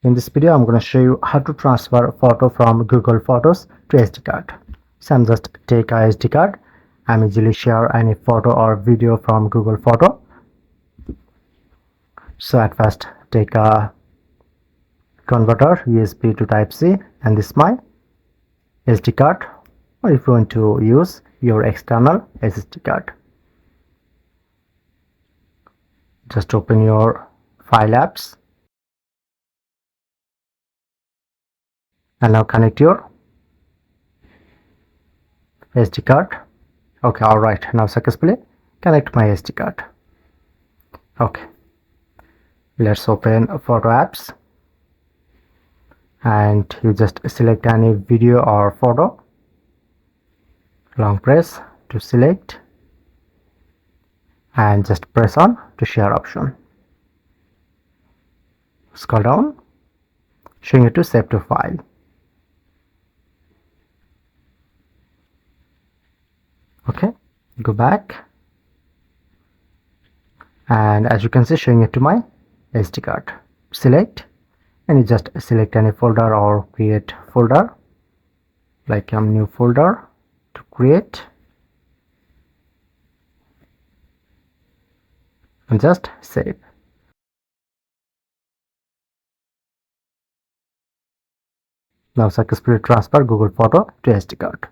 In this video, I'm going to show you how to transfer photo from Google Photos to SD card. So I'm just take a SD card. I'm easily share any photo or video from Google Photo. So at first take a converter USB to Type-C, and this is my SD card, or if you want to use your external SSD card, just open your file apps and now connect your SD card. Okay, all right, now successfully connect my SD card. Okay, let's open photo apps and you just select any video or photo. Long press to select and just press on to share option. Scroll down, showing you to save to file. Okay, go back, and as you can see, showing it to my SD card. Select, and you just select any folder or create folder, like a new folder to create, and just save. Now successfully transfer Google Photo to SD card.